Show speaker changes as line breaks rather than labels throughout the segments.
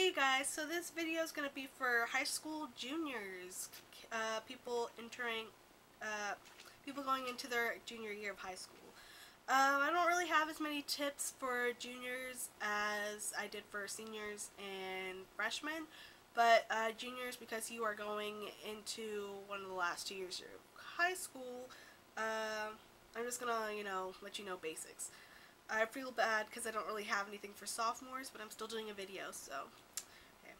Hey guys, so this video is going to be for high school juniors, people entering, people going into their junior year of high school. I don't really have as many tips for juniors as I did for seniors and freshmen, but juniors, because you are going into one of the last 2 years of high school, I'm just going to, let you know basics. I feel bad because I don't really have anything for sophomores, but I'm still doing a video, so. Okay.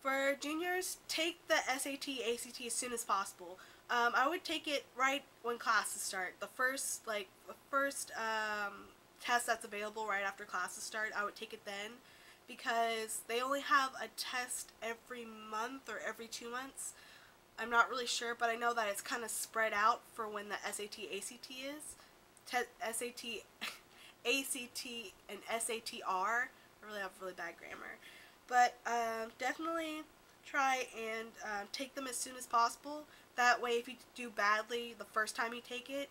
For juniors, take the SAT, ACT as soon as possible. I would take it right when classes start. The first test that's available right after classes start, I would take it then, because they only have a test every month or every 2 months. I'm not really sure, but I know that it's kind of spread out for when the SAT, ACT is. SAT, ACT, and SATR. I really have really bad grammar. But definitely try and take them as soon as possible. That way, if you do badly the first time you take it,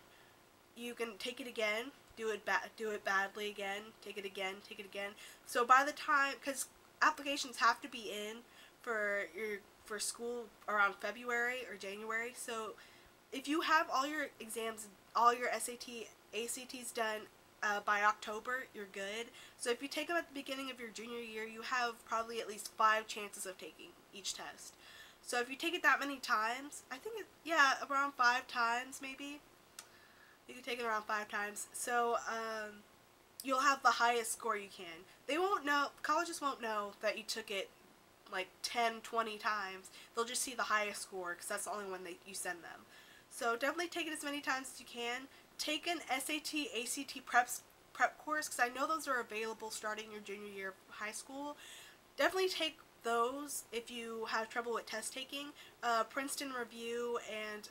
you can take it again, do it badly again, take it again. So by the time, because applications have to be in for school around February or January, so if you have all your exams, all your SAT, ACTs done by October, you're good. So if you take them at the beginning of your junior year, you have probably at least 5 chances of taking each test. So if you take it that many times, I think around 5 times maybe. You can take it around 5 times. So you'll have the highest score you can. They won't know, colleges won't know that you took it like 10, 20 times. They'll just see the highest score because that's the only one you send them. So definitely take it as many times as you can. Take an SAT, ACT prep course, because I know those are available starting your junior year of high school. Definitely take those if you have trouble with test taking. Princeton Review and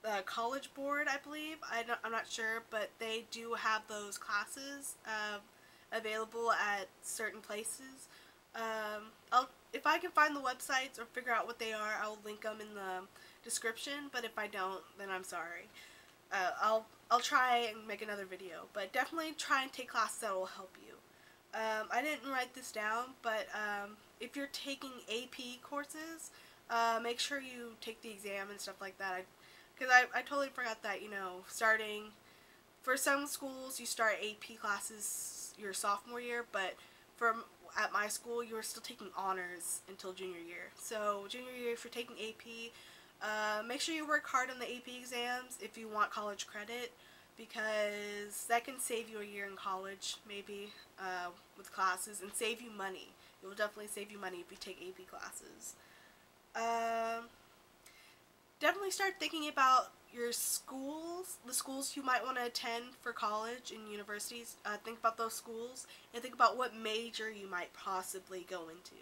the College Board, I believe. I'm not sure, but they do have those classes available at certain places. If I can find the websites or figure out what they are, I'll link them in the description, but if I don't, then I'm sorry. I'll try and make another video, but definitely try and take classes that will help you. I didn't write this down, but if you're taking AP courses, make sure you take the exam and stuff like that. Because I totally forgot that, starting, for some schools you start AP classes your sophomore year, but at my school you were still taking honors until junior year. So junior year, if you're taking AP, make sure you work hard on the AP exams if you want college credit, because that can save you a year in college, maybe, with classes, and save you money. It will definitely save you money if you take AP classes. Definitely start thinking about your schools, the schools you might want to attend for college and universities. Think about those schools, and think about what major you might possibly go into.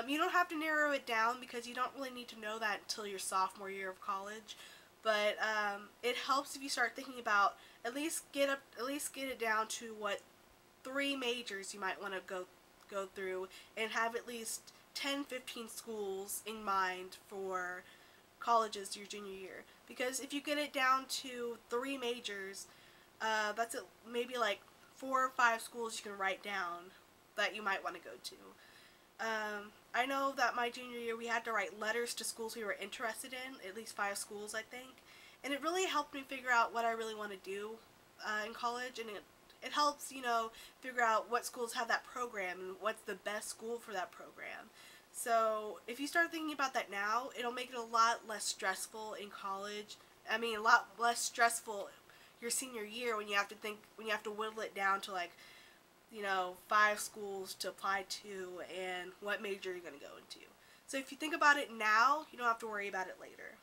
You don't have to narrow it down, because you don't really need to know that until your sophomore year of college. But it helps if you start thinking about at least get it down to what 3 majors you might want to go through, and have at least 10-15 schools in mind for colleges your junior year. Because if you get it down to 3 majors, that's maybe like 4 or 5 schools you can write down that you might want to go to. I know that my junior year we had to write letters to schools we were interested in, at least 5 schools I think, and it really helped me figure out what I really want to do in college, and it helps, figure out what schools have that program and what's the best school for that program. So if you start thinking about that now, it'll make it a lot less stressful in college. I mean, a lot less stressful your senior year when you have to whittle it down to 5 schools to apply to and what major you're going to go into. So if you think about it now, you don't have to worry about it later.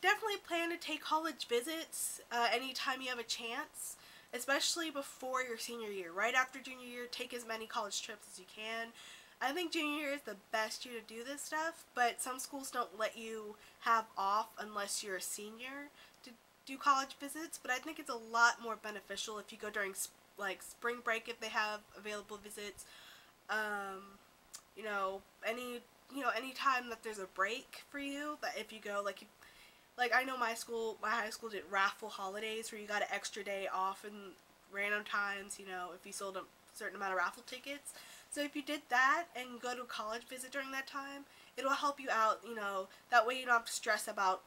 Definitely plan to take college visits anytime you have a chance, especially before your senior year. Right after junior year, take as many college trips as you can. I think junior year is the best year to do this stuff, but some schools don't let you have off unless you're a senior to do college visits, but I think it's a lot more beneficial if you go during spring break, if they have available visits. Any time that there's a break for you, that if you go, like I know my high school did raffle holidays where you got an extra day off random times, you know, if you sold a certain amount of raffle tickets. So if you did that and go to a college visit during that time, it'll help you out, you know, that way you don't have to stress about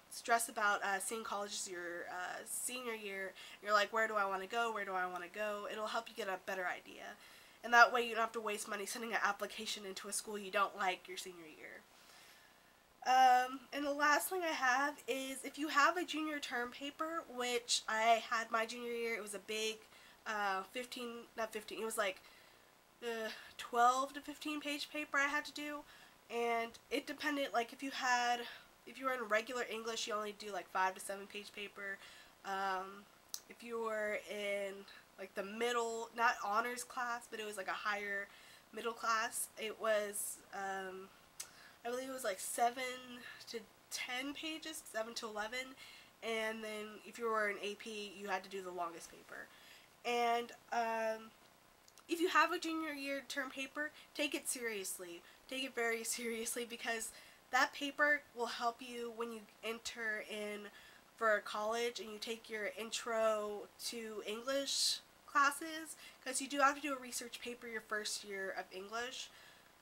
seeing colleges your senior year. You're like, where do I want to go, where do I want to go? It'll help you get a better idea. And that way you don't have to waste money sending an application into a school you don't like your senior year. And the last thing I have is if you have a junior term paper, which I had my junior year, it was a big 15, not 15, it was like 12 to 15 page paper I had to do, and it depended, like if you were in regular English, you only do like 5 to 7 page paper. If you were in like the middle, not honors class, but it was like a higher middle class, it was I believe it was like 7 to 10 pages, 7 to 11, and then if you were an AP, you had to do the longest paper. And if you have a junior year term paper, take it seriously. Take it very seriously, because that paper will help you when you enter in for college and you take your intro to English classes, because you do have to do a research paper your first year of English.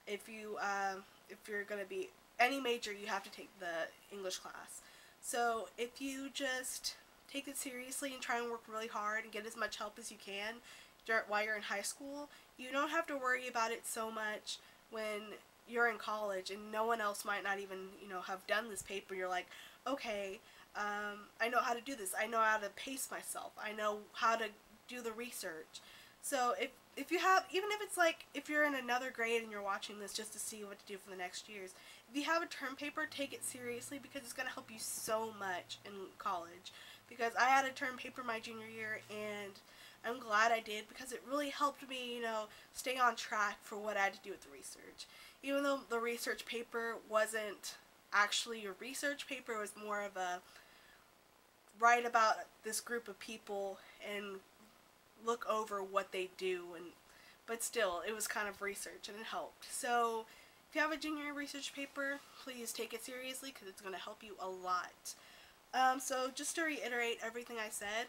If you're going to be any major, you have to take the English class. So if you just take it seriously and try and work really hard and get as much help as you can while you're in high school, you don't have to worry about it so much when you're in college and no one else might not even, you know, have done this paper. You're like, okay, I know how to do this. I know how to pace myself. I know how to do the research. So if you have, even if it's like, if you're in another grade and you're watching this just to see what to do for the next years, if you have a term paper, take it seriously, because it's going to help you so much in college. Because I had a term paper my junior year, and I'm glad I did, because it really helped me, you know, stay on track for what I had to do with the research. Even though the research paper wasn't actually a research paper, it was more of a write about this group of people and look over what they do, but still, it was kind of research and it helped. So if you have a junior research paper, please take it seriously, because it's going to help you a lot. So just to reiterate everything I said,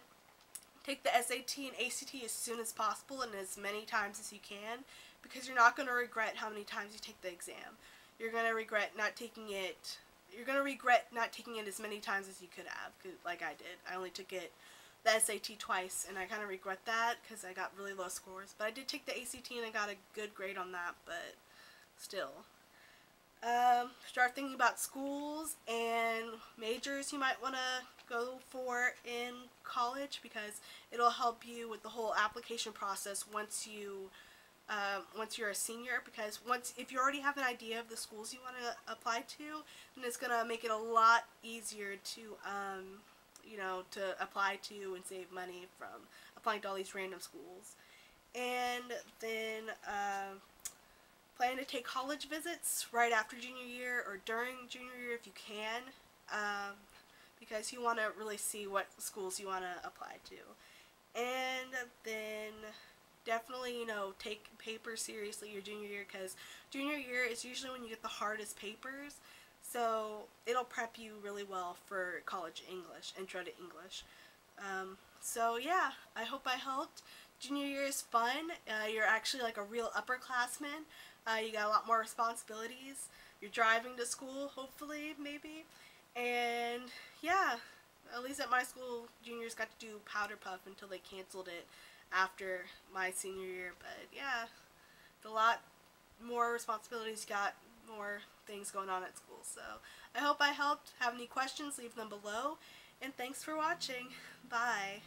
take the SAT and ACT as soon as possible and as many times as you can, because you're not going to regret how many times you take the exam. You're going to regret not taking it. You're going to regret not taking it as many times as you could have, like I did. I only took it, the SAT, twice, and I kind of regret that because I got really low scores. But I did take the ACT and I got a good grade on that, but still. Start thinking about schools and majors you might want to go for in college, because it'll help you with the whole application process once you're a senior. Because if you already have an idea of the schools you want to apply to, then it's gonna make it a lot easier to you know, to apply to and save money from applying to all these random schools. And then plan to take college visits right after junior year or during junior year if you can, because you want to really see what schools you want to apply to. And then definitely, you know, take paper seriously your junior year, because junior year is usually when you get the hardest papers. So it'll prep you really well for college English, intro to English. So yeah, I hope I helped. Junior year is fun. You're actually like a real upperclassman. You got a lot more responsibilities. You're driving to school, hopefully, maybe. And yeah, at least at my school, juniors got to do powder puff until they canceled it after my senior year. But yeah, a lot more responsibilities, got more things going on at school. So I hope I helped. Have any questions, leave them below. And thanks for watching. Bye.